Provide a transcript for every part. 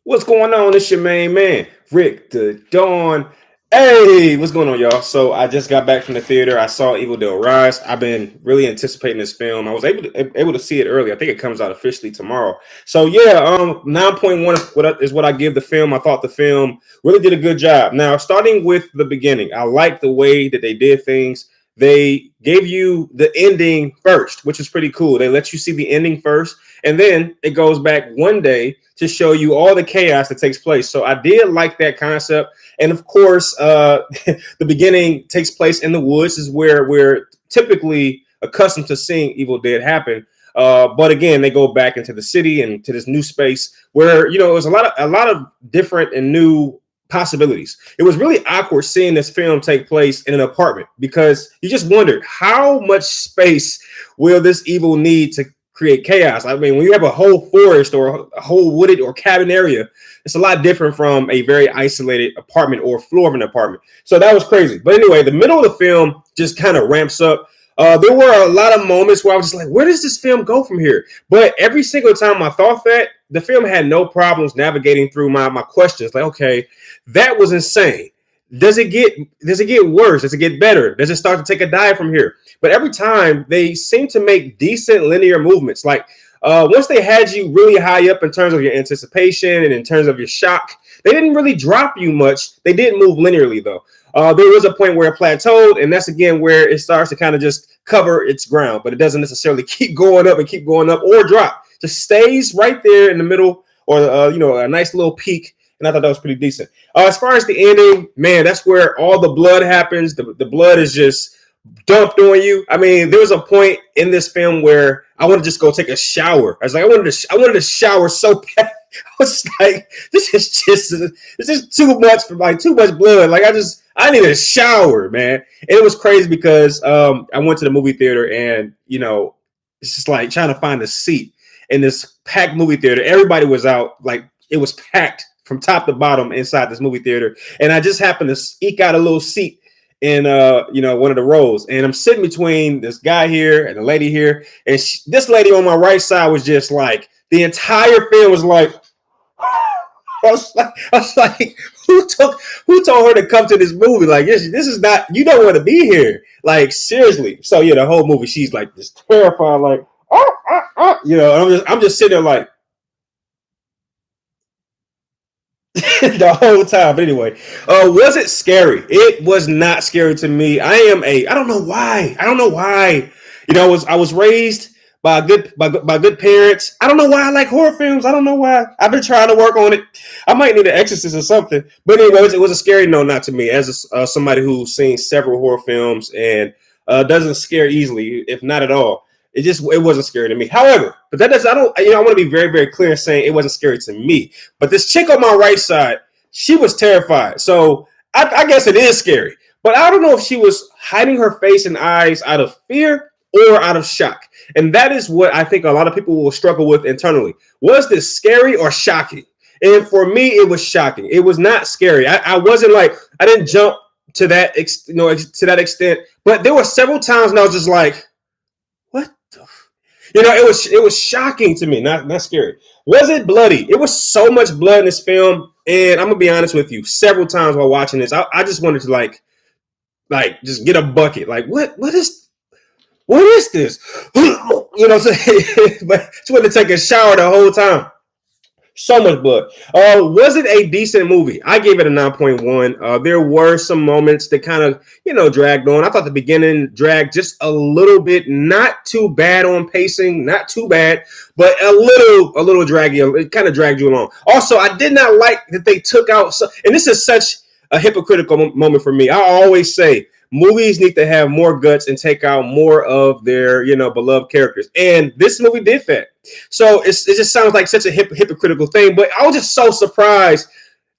What's going on? It's your main man, Rick the Dawn. Hey, what's going on, y'all? So I just got back from the theater. I saw Evil Dead Rise. I've been really anticipating this film. I was able to see it early. I think it comes out officially tomorrow. So yeah, 9.1 is what I give the film. I thought the film really did a good job. Now, starting with the beginning, I like the way that they did things. They gave you the ending first, which is pretty cool. They let you see the ending first, and then it goes back one day to show you all the chaos that takes place. So I did like that concept. And of course, the beginning takes place in the woods, is where we're typically accustomed to seeing Evil Dead happen. But again, they go back into the city and to this new space where it was a lot of different and new possibilities. It was really awkward seeing this film take place in an apartment because you just wondered how much space will this evil need to create chaos. I mean, when you have a whole forest or a whole wooded or cabin area, it's a lot different from a very isolated apartment or floor of an apartment. So that was crazy. But anyway, the middle of the film just kind of ramps up. There were a lot of moments where I was just like, where does this film go from here? But every single time I thought that, the film had no problems navigating through my questions. Like, okay, that was insane. Does it get worse? Does it get better? Does it start to take a dive from here? But every time they seem to make decent linear movements. Like once they had you really high up in terms of your anticipation and in terms of your shock, they didn't really drop you much. They did move linearly though. There was a point where it plateaued, and that's again where it starts to kind of just cover its ground, but it doesn't necessarily keep going up and keep going up or drop. Just stays right there in the middle, or a nice little peak. And I thought that was pretty decent. As far as the ending, man, that's where all the blood happens. The blood is just dumped on you. I mean, there was a point in this film where I wanted to just go take a shower. I was like, I wanted to shower so bad. I was like, this is too much for too much blood. Like I need a shower, man. And it was crazy because I went to the movie theater and it's just like trying to find a seat in this packed movie theater. Everybody was out, like it was packed from top to bottom inside this movie theater. And I just happened to eke out a little seat in one of the rows, and I'm sitting between this guy here and the lady here, and this lady on my right side was just like the entire film was like I was like who told her to come to this movie? Like this is not, you don't want to be here, like seriously. So yeah, the whole movie she's like this terrified, like and I'm just sitting there like the whole time. But anyway, was it scary? It was not scary to me. I don't know why. I was raised by good parents. I don't know why I like horror films. I don't know why. I've been trying to work on it. I might need an exorcist or something. But anyways, it was a scary no, not to me. As somebody who's seen several horror films and doesn't scare easily, if not at all. It wasn't scary to me. However, but that does I want to be very, very clear in saying it wasn't scary to me. But this chick on my right side, she was terrified. So I guess it is scary. But I don't know if she was hiding her face and eyes out of fear or out of shock. And that is what I think a lot of people will struggle with internally. Was this scary or shocking? And for me, it was shocking. It was not scary. I wasn't like, I didn't jump to that to that extent. But there were several times and I was just like, what the it was shocking to me, not scary. Was it bloody? It was so much blood in this film, and I'm gonna be honest with you. Several times while watching this, I just wanted to like just get a bucket. Like what is this? What I'm saying? But just wanted to take a shower the whole time. So much blood. Was it a decent movie? I gave it a 9.1. There were some moments that kind of, dragged on. I thought the beginning dragged just a little bit. Not too bad on pacing. Not too bad, but a little draggy. It kind of dragged you along. Also, I did not like that they took out. And this is such a hypocritical moment for me. I always say movies need to have more guts and take out more of their, beloved characters. And this movie did that. So it just sounds like such a hypocritical thing. But I was just so surprised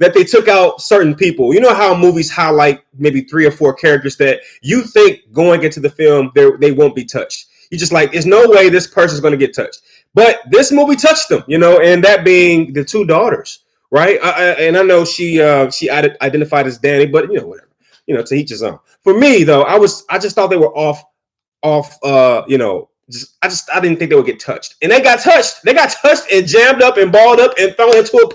that they took out certain people. You know how movies highlight maybe 3 or 4 characters that you think going into the film, they won't be touched. You just like, there's no way this person's going to get touched. But this movie touched them, and that being the 2 daughters, right? And I know she identified as Danny, but whatever. To each his own. For me, though, I just thought they were off. I didn't think they would get touched, and they got touched. They got touched and jammed up and balled up and thrown into a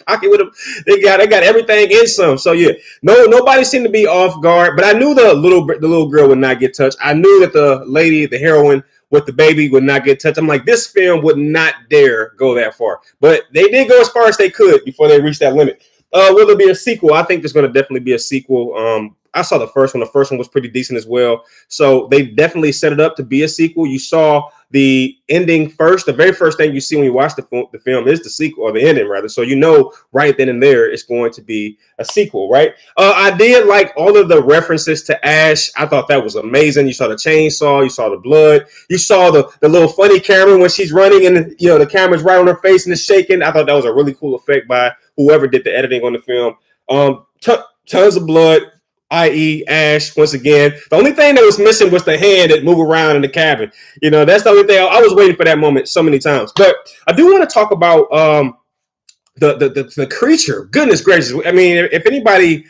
pocket with them. They got everything in some. So yeah, nobody seemed to be off guard. But I knew the little girl would not get touched. I knew that the lady, the heroine with the baby, would not get touched. I'm like, this film would not dare go that far. But they did go as far as they could before they reached that limit. Will there be a sequel? I think there's going to definitely be a sequel. I saw the first one. The first one was pretty decent as well. So they definitely set it up to be a sequel. You saw the ending first. The very first thing you see when you watch the film is the sequel, or the ending rather. So you know right then and there it's going to be a sequel, right? I did like all of the references to Ash. I thought that was amazing. You saw the chainsaw, you saw the blood, you saw the little funny camera when she's running and the camera's right on her face and it's shaking. I thought that was a really cool effect by whoever did the editing on the film. Tons of blood, i.e. Ash, once again. The only thing that was missing was the hand that moved around in the cabin. That's the only thing. I was waiting for that moment so many times. But I do want to talk about the creature. Goodness gracious. I mean, if anybody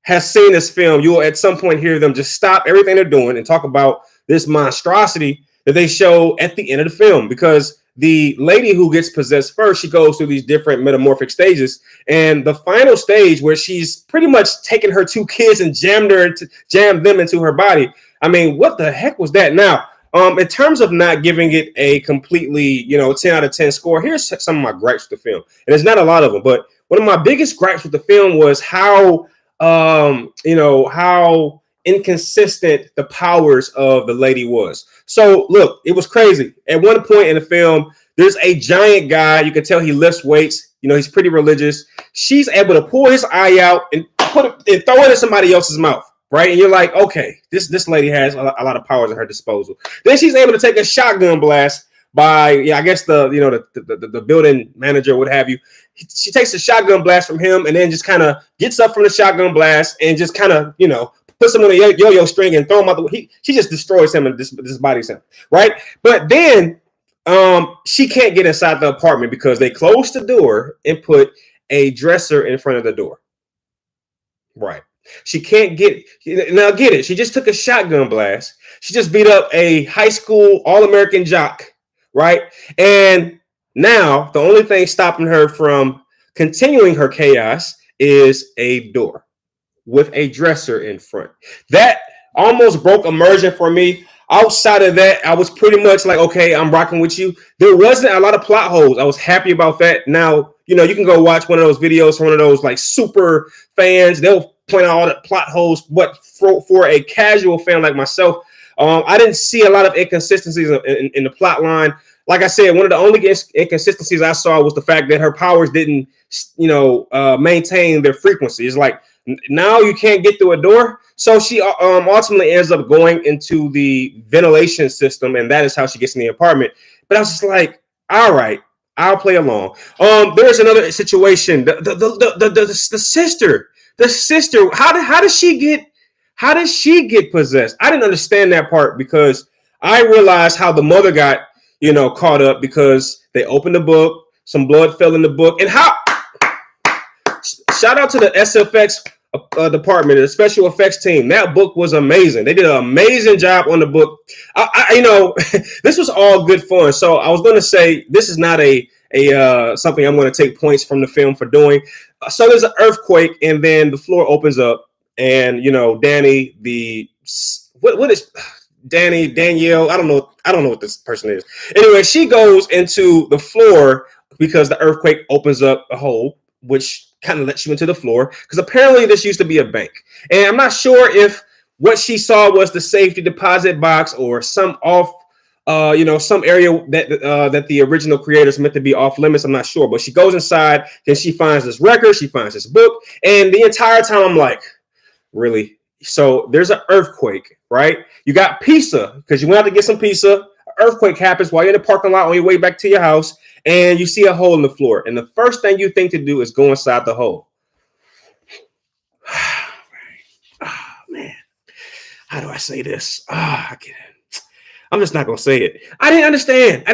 has seen this film, you will at some point hear them just stop everything they're doing and talk about this monstrosity that they show at the end of the film. Because the lady who gets possessed first, she goes through these different metamorphic stages, and the final stage where she's pretty much taken her two kids and jammed them into her body. I mean, what the heck was that? Now, in terms of not giving it a completely 10 out of 10 score, here's some of my gripes with the film, and there's not a lot of them, but one of my biggest gripes with the film was how how inconsistent the powers of the lady was. So look, it was crazy. At one point in the film, there's a giant guy. You can tell he lifts weights. He's pretty religious. She's able to pull his eye out and throw it in somebody else's mouth, right? And you're like, okay, this lady has a lot of powers at her disposal. Then she's able to take a shotgun blast by, I guess the building manager, what have you. She takes a shotgun blast from him and then just kind of gets up from the shotgun blast and just kind of, puts him on a yo-yo string and throw him out the way. She just destroys him and this bodies him, right? But then she can't get inside the apartment because they closed the door and put a dresser in front of the door. Right. She can't get it. She just took a shotgun blast. She just beat up a high school All-American jock, right? And now the only thing stopping her from continuing her chaos is a door with a dresser in front. That almost broke immersion for me. Outside of that, I was pretty much like, okay, I'm rocking with you. There wasn't a lot of plot holes. I was happy about that. Now, you can go watch one of those videos from one of those like super fans. They'll point out all the plot holes. But for a casual fan like myself, I didn't see a lot of inconsistencies in the plot line. Like I said, one of the only inconsistencies I saw was the fact that her powers didn't, maintain their frequency. It's like, now you can't get through a door. So she ultimately ends up going into the ventilation system, and that is how she gets in the apartment. But I was just like, all right, I'll play along. There's another situation. The sister. How does she get possessed? I didn't understand that part because I realized how the mother got caught up because they opened the book, some blood fell in the book, and how. Shout out to the SFX department, the special effects team. That book was amazing. They did an amazing job on the book. This was all good fun. So I was going to say this is not a something I'm going to take points from the film for doing. So there's an earthquake, and then the floor opens up, and Danny, what is Danielle? I don't know what this person is. Anyway, she goes into the floor because the earthquake opens up a hole, which kind of lets you into the floor, because apparently this used to be a bank. And I'm not sure if what she saw was the safety deposit box or some off, some area that the original creators meant to be off limits. I'm not sure, but she goes inside, then she finds this record, she finds this book, and the entire time I'm like, really? So there's an earthquake, right? You got pizza because you went out to get some pizza. An earthquake happens while you're in the parking lot on your way back to your house, and you see a hole in the floor. And the first thing you think to do is go inside the hole. Oh, man. How do I say this? I get it. I'm just not going to say it. I didn't understand. I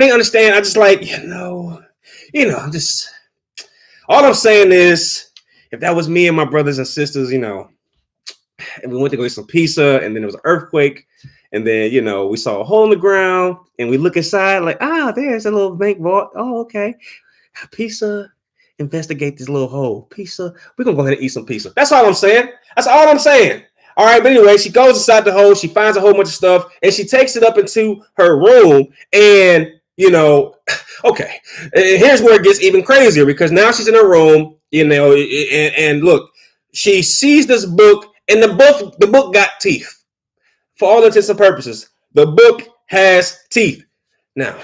just like, I'm just, all I'm saying is if that was me and my brothers and sisters, and we went to go get some pizza, and then there was an earthquake, and then, we saw a hole in the ground, and we look inside like, there's a little bank vault. Oh, okay. Pizza investigate this little hole. Pizza. We're gonna go ahead and eat some pizza. That's all I'm saying. That's all I'm saying. All right, but anyway, she goes inside the hole, she finds a whole bunch of stuff, and she takes it up into her room. And okay, here's where it gets even crazier, because now she's in her room, and look, she sees this book, and the book got teeth. For all intents and purposes, the book has teeth. Now,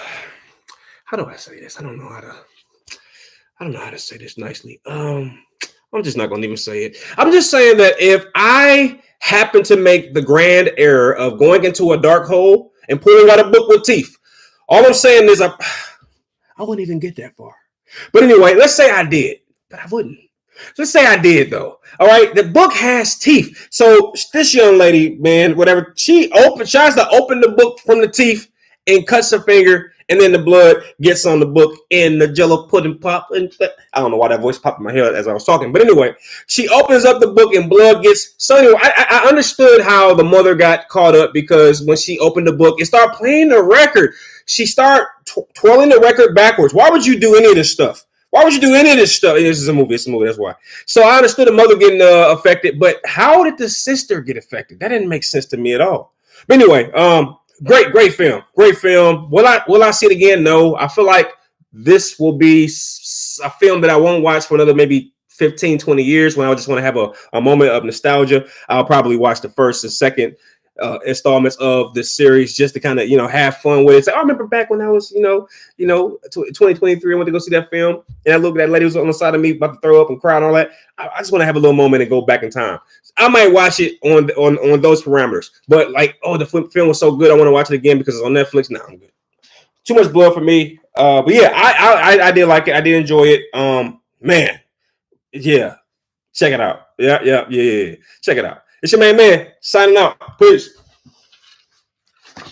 how do I say this? I don't know how to say this nicely. I'm just not gonna even say it. I'm just saying that if I happen to make the grand error of going into a dark hole and pulling out a book with teeth, all I'm saying is I wouldn't even get that far. But anyway, let's say I did, but I wouldn't. Let's say I did though. All right, the book has teeth. So this young lady, man, whatever, tries to open the book from the teeth and cuts her finger, and then the blood gets on the book, and the Jello pudding pop. And I don't know why that voice popped in my head as I was talking, but anyway, she opens up the book and blood gets. So anyway, I understood how the mother got caught up, because when she opened the book, it started playing the record. She started twirling the record backwards. Why would you do any of this stuff? Why would you do any of this stuff? This is a movie. It's a movie. That's why. So I understood the mother getting affected, but how did the sister get affected? That didn't make sense to me at all. But anyway, great film. Great film. Will I see it again? No. I feel like this will be a film that I won't watch for another maybe 15, 20 years, when I just want to have a moment of nostalgia. I'll probably watch the first and second installments of this series, just to kind of have fun with it. So I remember back when I was 2023, I went to go see that film, and I looked at that lady who was on the side of me about to throw up and cry and all that. I just want to have a little moment and go back in time. I might watch it on those parameters, but the film was so good, I want to watch it again because it's on Netflix. Nah, I'm good. Too much blood for me. But yeah, I did like it. I did enjoy it. Man, yeah, check it out. Yeah. Check it out. It's your man signing out. Peace.